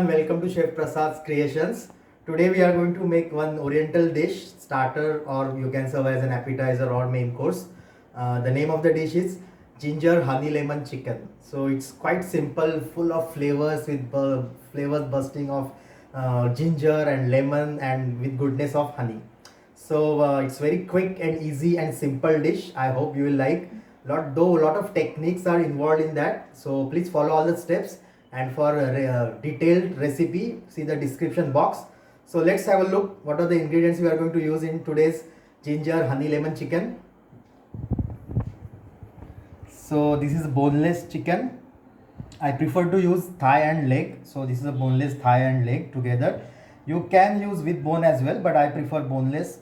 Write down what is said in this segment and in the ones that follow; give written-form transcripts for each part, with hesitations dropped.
everyone, welcome to Chef Prasad's Creations. Today we are going to make one oriental dish, starter, or you can serve as an appetizer or main course. The name of the dish is ginger honey lemon chicken. So it's quite simple, full of flavors with flavors bursting of ginger and lemon and with goodness of honey. So it's very quick and easy and simple dish. I hope you will like. Though a lot of techniques are involved in that. So please follow all the steps. And for a detailed recipe, see the description box. So let's have a look. What are the ingredients we are going to use in today's ginger honey lemon chicken? So this is boneless chicken. I prefer to use thigh and leg. So this is a boneless thigh and leg together. You can use with bone as well, but I prefer boneless.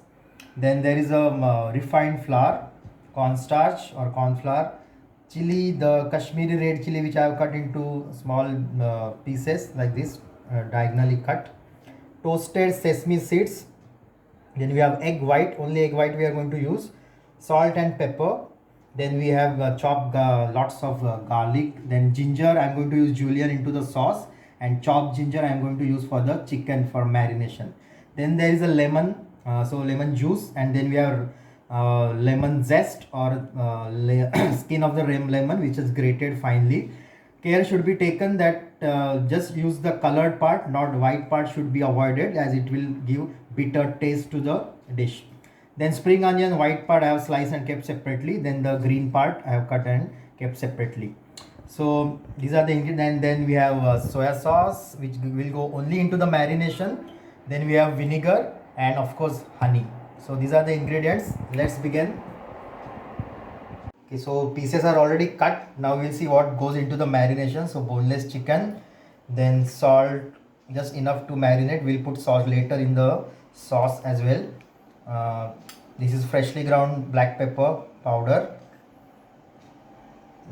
Then there is a refined flour, cornstarch or corn flour, chili, the Kashmiri red chili which I have cut into small pieces like this, diagonally cut, toasted sesame seeds. Then we have egg white, only egg white we are going to use, salt and pepper. Then we have chopped lots of garlic. Then ginger, I am going to use julienne into the sauce, and chopped ginger I am going to use for the chicken for marination. Then there is a lemon, so lemon juice, and then we have lemon zest or skin of the lemon which is grated finely. Care should be taken that just use the colored part, not white part should be avoided, as it will give bitter taste to the dish. Then spring onion, white part I have sliced and kept separately. Then the green part I have cut and kept separately. So these are the ingredients. And then we have soya sauce which will go only into the marination. Then we have vinegar and of course honey. So these are the ingredients. Let's begin. Okay, so pieces are already cut. Now we'll see what goes into the marination. So boneless chicken, then salt, just enough to marinate. We'll put salt later in the sauce as well. This is freshly ground black pepper powder,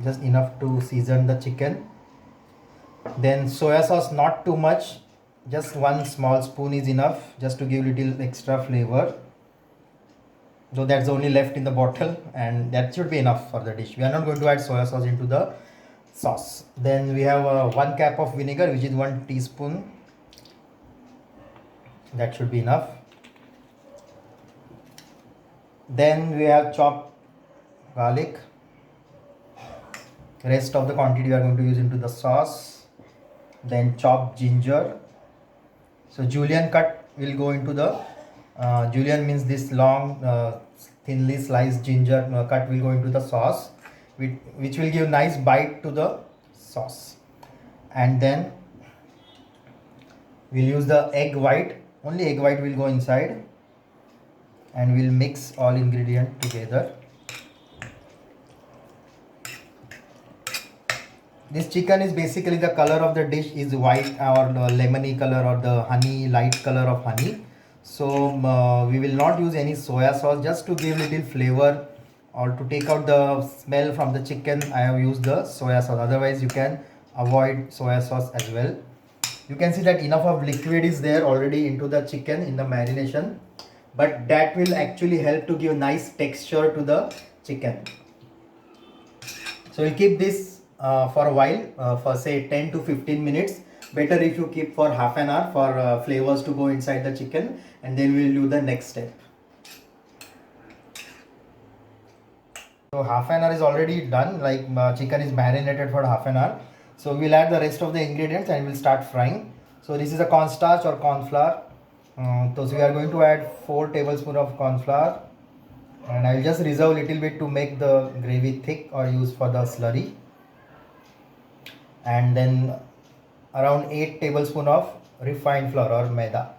just enough to season the chicken. Then soya sauce, not too much, just 1 small spoon is enough, just to give little extra flavor, though that's only left in the bottle, and that should be enough for the dish. We are not going to add soya sauce into the sauce. Then we have 1 cup of vinegar, which is 1 teaspoon. That should be enough. Then we have chopped garlic. Rest of the quantity we are going to use into the sauce. Then chopped ginger. So julienne cut will go into the julienne means this long thinly sliced ginger cut will go into the sauce, which will give nice bite to the sauce. And then we'll use the egg white. Only egg white will go inside, and we'll mix all ingredients together. This chicken is basically, the color of the dish is white or the lemony color or the honey, light color of honey. So we will not use any soya sauce, just to give little flavor or to take out the smell from the chicken. I have used the soya sauce. Otherwise you can avoid soya sauce as well. You can see that enough of liquid is there already into the chicken in the marination, but that will actually help to give nice texture to the chicken. So we'll keep this for a while, for say 10 to 15 minutes. Better if you keep for half an hour for flavors to go inside the chicken, and then we'll do the next step. So half an hour is already done, like chicken is marinated for half an hour. So we'll add the rest of the ingredients and we'll start frying. So this is a cornstarch or corn flour. So we are going to add 4 tablespoons of corn flour, and I'll just reserve a little bit to make the gravy thick or use for the slurry. And then around 8 tablespoons of refined flour or maida.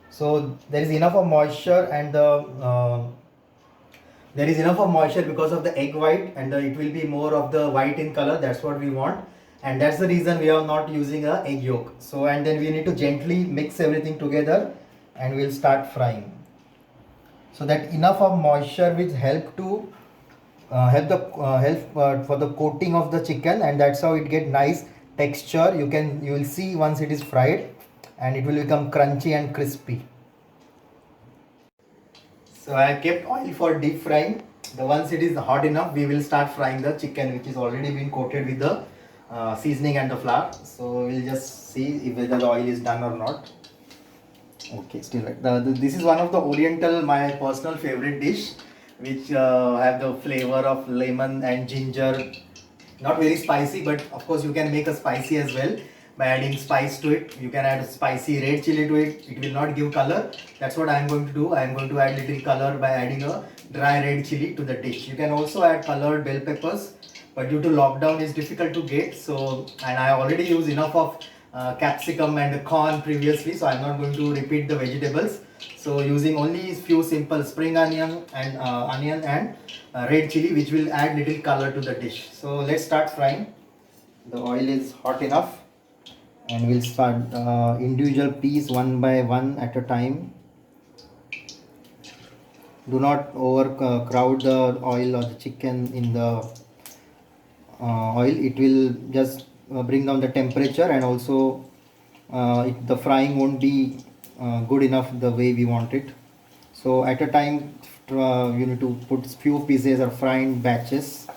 So there is enough of moisture, and there is enough of moisture because of the egg white, and it will be more of the white in color. That's what we want, and that's the reason we are not using a egg yolk. So and then we need to gently mix everything together, and we'll start frying. So that enough of moisture will help to help for the coating of the chicken, and that's how it get nice texture. You will see once it is fried, and it will become crunchy and crispy. So I kept oil for deep frying. Once it is hot enough, we will start frying the chicken, which is already been coated with the seasoning and the flour. So we'll just see if whether the oil is done or not. Okay, still right. This is one of the Oriental, my personal favorite dish, which have the flavor of lemon and ginger. Not very spicy, but of course you can make a spicy as well by adding spice to it. You can add spicy red chili to it. It will not give color. That's what I am going to do. I am going to add little color by adding a dry red chili to the dish. You can also add colored bell peppers, but due to lockdown it's difficult to get. So, and I already use enough of capsicum and corn previously, so I'm not going to repeat the vegetables. So using only few simple spring onion and red chili, which will add little color to the dish. So let's start frying. The oil is hot enough, and we'll start individual piece one by one at a time. Do not over crowd the oil or the chicken in the oil. It will just bring down the temperature, and also the frying won't be good enough the way we want it. So at a time you need to put few pieces or fry in batches.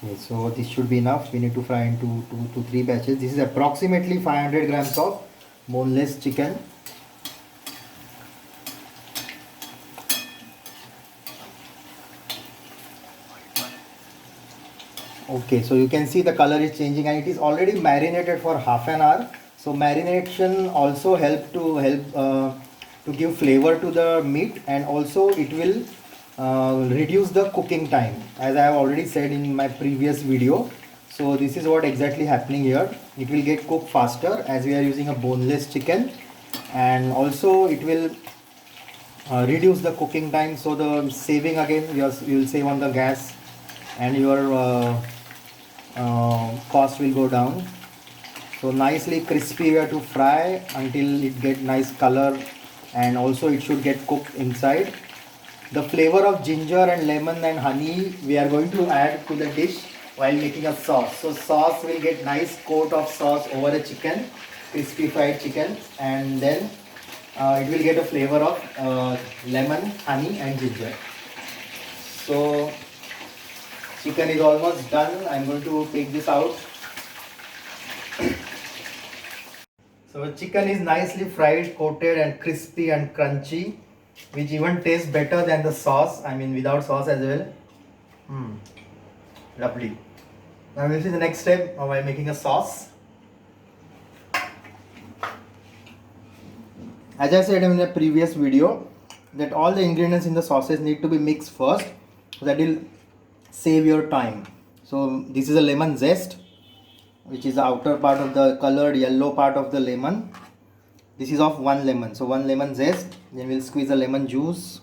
Okay, so this should be enough. We need to fry into 2 to 3 batches. This is approximately 500 grams of boneless chicken. Okay, so you can see the color is changing, and it is already marinated for half an hour. So marination also help to give flavor to the meat, and also it will reduce the cooking time, as I have already said in my previous video. So this is what exactly happening here. It will get cooked faster as we are using a boneless chicken, and also it will reduce the cooking time. So the saving again, you will save on the gas, and your cost will go down. So nicely crispy we have to fry until it get nice color, and also it should get cooked inside. The flavor of ginger and lemon and honey we are going to add to the dish while making a sauce. So sauce will get nice coat of sauce over the chicken, crispy fried chicken, and then it will get a flavor of lemon, honey and ginger. So chicken is almost done. I'm going to take this out. So chicken is nicely fried, coated and crispy and crunchy, which even tastes better than the sauce. I mean without sauce as well. Lovely. Now we'll see the next step of making a sauce. As I said in the previous video, that all the ingredients in the sauces need to be mixed first, so that will save your time. So this is a lemon zest, which is the outer part of the colored yellow part of the lemon. This is of 1 lemon, so 1 lemon zest. Then we'll squeeze the lemon juice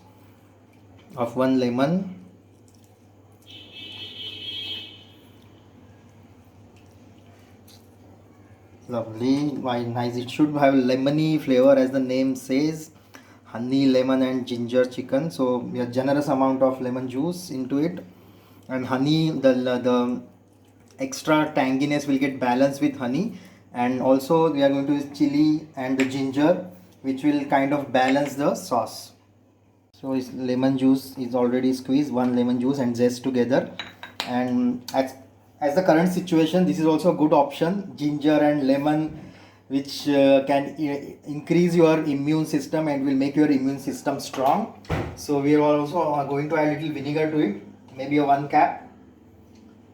of 1 lemon. Lovely, why nice. It should have lemony flavor as the name says. Honey, lemon and ginger chicken. So we have generous amount of lemon juice into it, and honey, the extra tanginess will get balanced with honey, and also we are going to use chili and the ginger, which will kind of balance the sauce. So lemon juice is already squeezed, 1 lemon juice and zest together. And as the current situation, this is also a good option, ginger and lemon, which can increase your immune system and will make your immune system strong. So we are also going to add a little vinegar to it, maybe a 1 cap.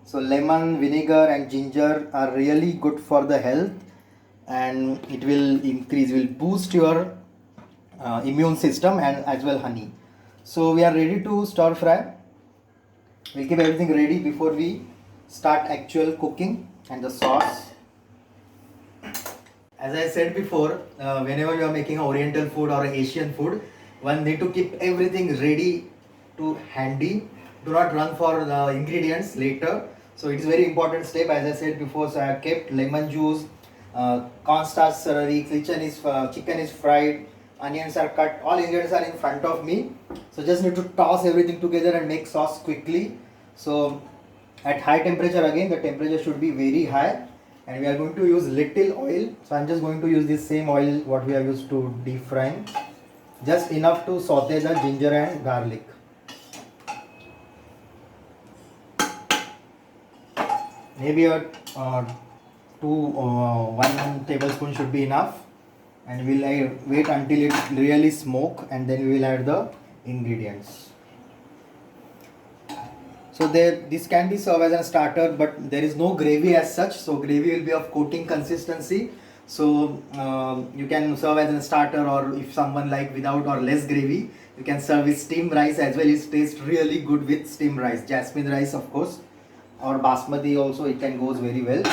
So lemon, vinegar and ginger are really good for the health, and it will boost your immune system, and as well honey. So we are ready to stir fry. We'll keep everything ready before we start actual cooking and the sauce. As I said before, whenever you are making Oriental food or Asian food, one need to keep everything ready to handy. Do not run for the ingredients later. So it is very important step, as I said before. So I have kept lemon juice, cornstarch slurry, chicken is fried, onions are cut, all ingredients are in front of me. So just need to toss everything together and make sauce quickly. So at high temperature, again the temperature should be very high, and we are going to use little oil. So I'm just going to use this same oil what we have used to deep frying. just enough to saute the ginger and garlic. Maybe a two 1 tablespoon should be enough, and we'll wait until it really smoke, and then we will add the ingredients. So this can be served as a starter, but there is no gravy as such, so gravy will be of coating consistency. So you can serve as a starter, or if someone like without or less gravy, you can serve with steamed rice as well. It tastes really good with steamed rice, jasmine rice of course, or basmati also, it can goes very well.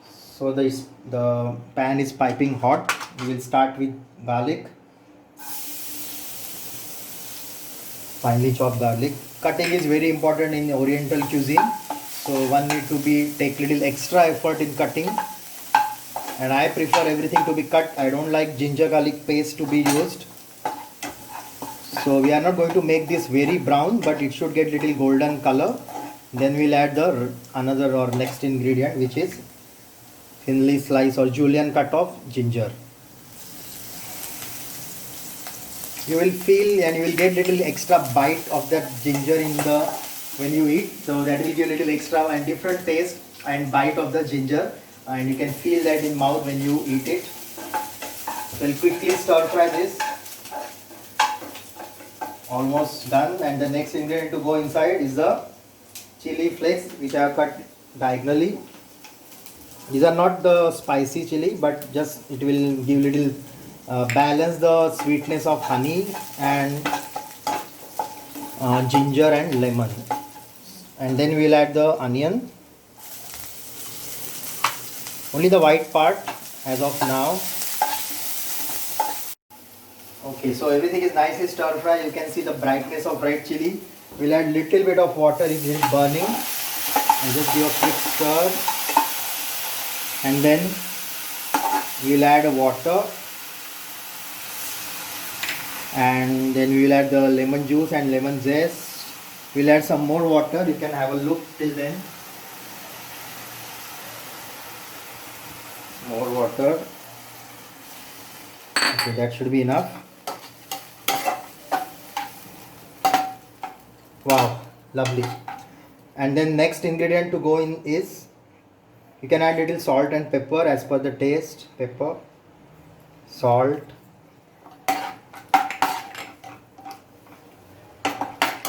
So the pan is piping hot. We will start with garlic, finely chopped garlic. Cutting is very important in oriental cuisine, so one need to take little extra effort in cutting, and I prefer everything to be cut. I don't like ginger garlic paste to be used. So we are not going to make this very brown, but it should get little golden color. Then we'll add the another or next ingredient, which is thinly sliced or julienne cut of ginger. You will feel and you will get little extra bite of that ginger in the when you eat, so that will give a little extra and different taste and bite of the ginger, and you can feel that in mouth when you eat it. So we'll quickly stir fry this. Almost done, and the next ingredient to go inside is the chili flakes, which I have cut diagonally. These are not the spicy chili, but just it will give little balance the sweetness of honey and ginger and lemon. And then we will add the onion, only the white part as of now. Okay, so everything is nicely stir fry. You can see the brightness of red chili. We'll add little bit of water if it is burning, and just give a quick stir, and then we'll add water, and then we'll add the lemon juice and lemon zest. We'll add some more water. You can have a look till then. More water. Okay, that should be enough. Wow, lovely. And then next ingredient to go in is, you can add little salt and pepper as per the taste. Pepper, salt,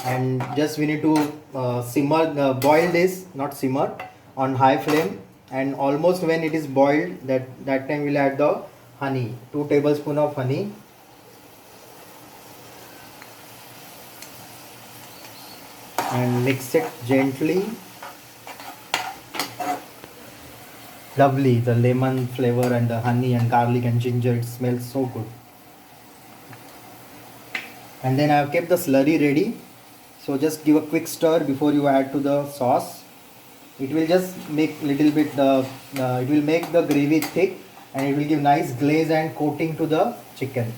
and just we need to boil this, not simmer, on high flame, and almost when it is boiled, that time we'll add the honey, 2 tablespoons of honey. And mix it gently. Lovely, the lemon flavor and the honey and garlic and ginger, it smells so good. And then I have kept the slurry ready, so just give a quick stir before you add to the sauce. It will just make little bit it will make the gravy thick, and it will give nice glaze and coating to the chicken.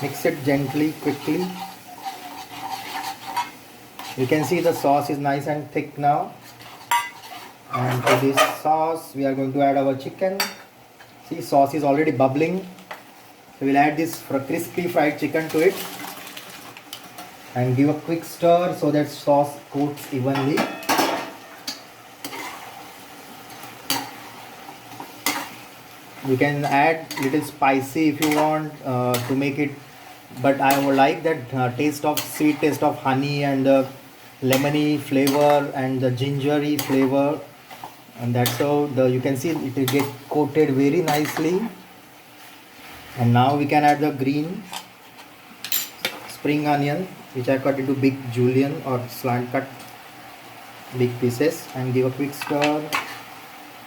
Mix it gently, quickly. You can see the sauce is nice and thick now, and to this sauce we are going to add our chicken. See, sauce is already bubbling, so we'll add this crispy fried chicken to it, and give a quick stir so that sauce coats evenly. You can add little spicy if you want to make it, but I would like that sweet taste of honey and the lemony flavor and the gingery flavor, and that's how you can see it will get coated very nicely. And now we can add the green spring onion, which I cut into big julienne or slant cut big pieces, and give a quick stir.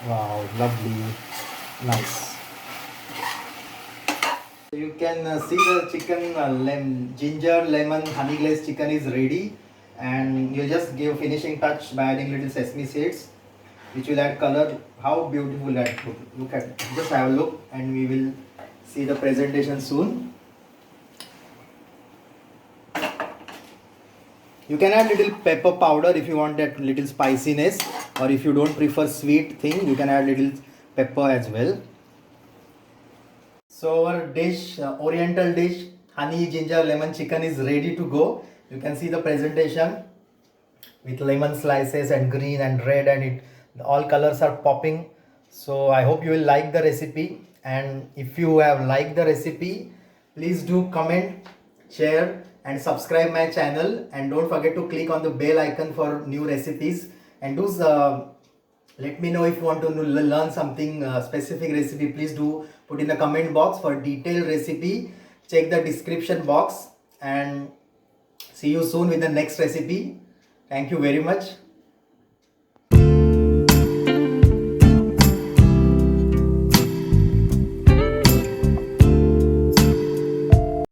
Wow, lovely, nice. You can see the chicken ginger lemon honey glazed chicken is ready, and you just give finishing touch by adding little sesame seeds, which will add color. How beautiful that look at, just have a look, and we will see the presentation soon. You can add little pepper powder if you want that little spiciness, or if you don't prefer sweet thing, you can add little pepper as well. So our dish, oriental dish, honey ginger lemon chicken is ready to go. You can see the presentation with lemon slices and green and red, and it all colors are popping. So I hope you will like the recipe, and if you have liked the recipe, please do comment, share and subscribe my channel, and don't forget to click on the bell icon for new recipes, and do let me know if you want to learn something specific recipe. Please do put in the comment box. For detailed recipe, check the description box, and see you soon with the next recipe. Thank you very much.